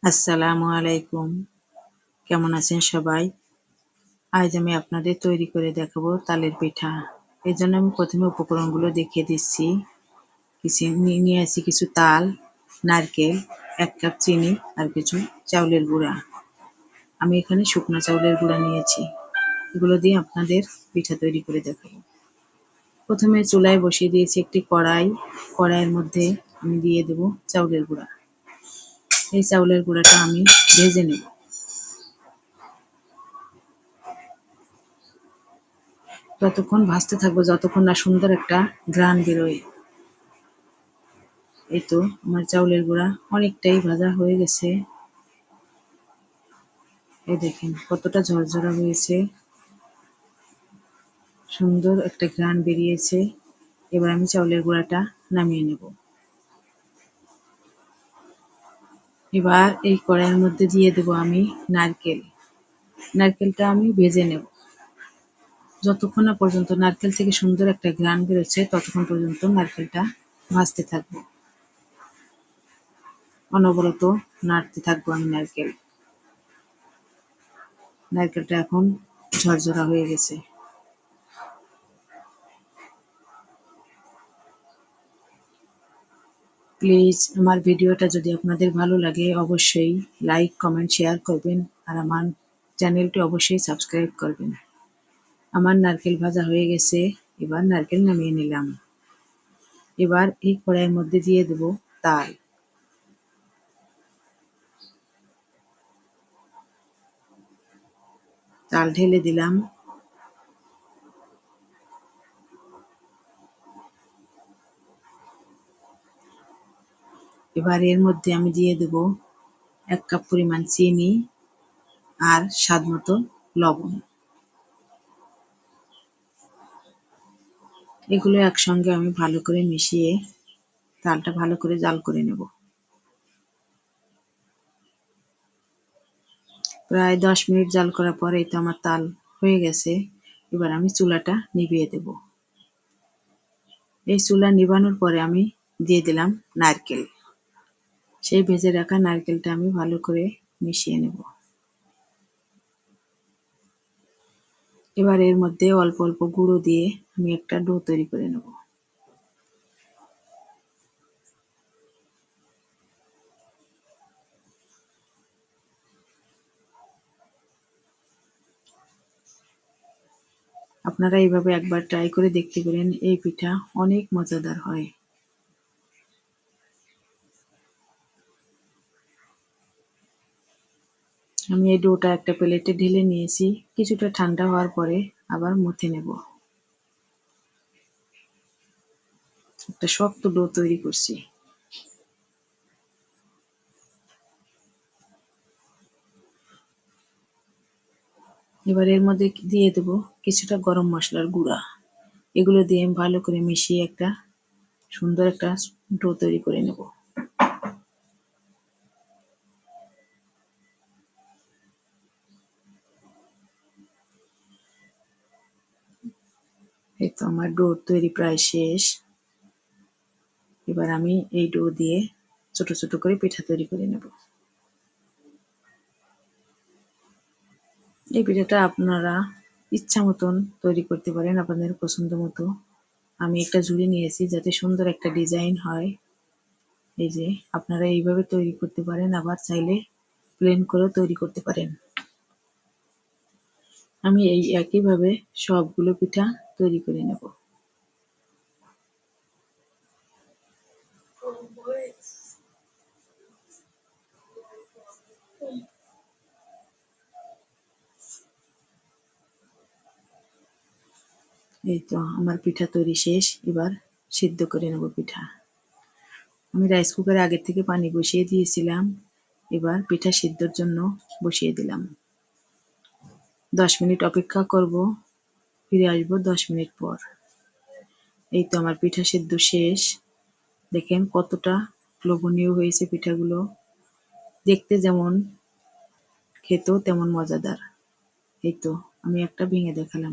আসসালামু আলাইকুম। কেমন আছেন সবাই? আজ আমি আপনাদের তৈরি করে দেখাবো তালের পিঠা। এজন্য আমি প্রথমে উপকরণগুলো দেখিয়ে দিচ্ছি। নিয়ে আসি কিছু তাল, নারকেল, ১ কাপ চিনি আর কিছু চাউলের গুঁড়া। আমি এখানে শুকনো চাউলের গুঁড়া নিয়েছি। এগুলো দিয়ে আপনাদের পিঠা তৈরি করে দেখাবো। প্রথমে চুলায় বসিয়ে দিয়েছি একটি কড়াই। কড়াইয়ের মধ্যে আমি দিয়ে দেব চাউলের গুঁড়া। এই চাউলের গুঁড়াটা আমি ভেজে নেব। ততক্ষণ ভাজতে থাকবো যতক্ষণ না সুন্দর একটা ঘ্রাণ বেরোয়। এই তো আমার চাউলের গুঁড়া অনেকটাই ভাজা হয়ে গেছে। এই দেখেন কতটা ঝরঝরা হয়েছে, সুন্দর একটা ঘ্রাণ বেরিয়েছে। এবার আমি চাউলের গুঁড়াটা নামিয়ে নেব। এবার এই কড়াইয়ের মধ্যে দিয়ে দেব আমি নারকেল। নারকেলটা আমি ভেজে নেব। যতক্ষণ না পর্যন্ত নারকেল থেকে সুন্দর একটা ঘ্রাণ বেরোচ্ছে ততক্ষণ পর্যন্ত নারকেলটা ভাজতে থাকবো। অনবরত নাড়তে থাকবো আমি নারকেলটা এখন ঝরঝরা হয়ে গেছে। প্লিজ আমার ভিডিওটা যদি আপনাদের ভালো লাগে অবশ্যই লাইক, কমেন্ট, শেয়ার করবেন আর আমার চ্যানেলটি অবশ্যই সাবস্ক্রাইব করবেন। আমার নারকেল ভাজা হয়ে গেছে, এবার নারকেল নামিয়ে নিলাম। এবার এই কড়াইয়ের মধ্যে দিয়ে দেব তাল। তাল ঢেলে দিলাম। এবার এর মধ্যে আমি দিয়ে দেব ১ কাপ পরিমাণ চিনি আর স্বাদ মতো লবণ। এগুলো একসঙ্গে আমি ভালো করে মিশিয়ে তালটা ভালো করে জাল করে নেব। প্রায় ১০ মিনিট জাল করার পরে এই তো আমার তাল হয়ে গেছে। এবার আমি চুলাটা নিভিয়ে দেব। এই চুলা নিভানোর পরে আমি দিয়ে দিলাম নারকেল। সেই ভেজে রাখা নারকেলটা আমি ভালো করে মিশিয়ে নেব। এবার এর মধ্যে অল্প অল্প গুঁড়ো দিয়ে আমি একটা ডো তৈরি করে নেব। আপনারা এইভাবে একবার ট্রাই করে দেখতে পারেন, এই পিঠা অনেক মজাদার হয়। আমি এই ডোটা একটা প্লেটে ঢেলে নিয়েছি। কিছুটা ঠান্ডা হওয়ার পরে আবার মথে নেব। একটা শক্ত ডো তৈরি করছি। এবার এর মধ্যে দিয়ে দেব কিছুটা গরম মশলার গুঁড়া। এগুলো দিয়ে আমি ভালো করে মিশিয়ে একটা সুন্দর একটা ডো তৈরি করে নেব। এই তো আমার ডো তৈরি প্রায় শেষ। এবার আমি এই ডো দিয়ে ছোট ছোট করে পিঠা তৈরি করে নেব। এই পিঠাটা আপনারা ইচ্ছা মতন তৈরি করতে পারেন, আপনাদের পছন্দ মতো। আমি একটা ঝুড়ি নিয়েছি যাতে সুন্দর একটা ডিজাইন হয়। এই যে আপনারা এইভাবে তৈরি করতে পারেন, আবার চাইলে প্লেন করেও তৈরি করতে পারেন। আমি এই একইভাবে সবগুলো পিঠা তৈরি করে নেব। এই তো আমার পিঠা তৈরি শেষ। এবার সিদ্ধ করে নেব পিঠা। আমি রাইস কুকারে আগের থেকে পানি বসিয়ে দিয়েছিলাম। এবার পিঠা সিদ্ধর জন্য বসিয়ে দিলাম। ১০ মিনিট অপেক্ষা করব, ফিরে আসবো ১০ মিনিট পর। এই তো আমার পিঠা সিদ্ধ শেষ। দেখেন কতটা লোভনীয় হয়েছে পিঠাগুলো। দেখতে যেমন, খেতেও তেমন মজাদার। এই তো আমি একটা ভেঙে দেখালাম।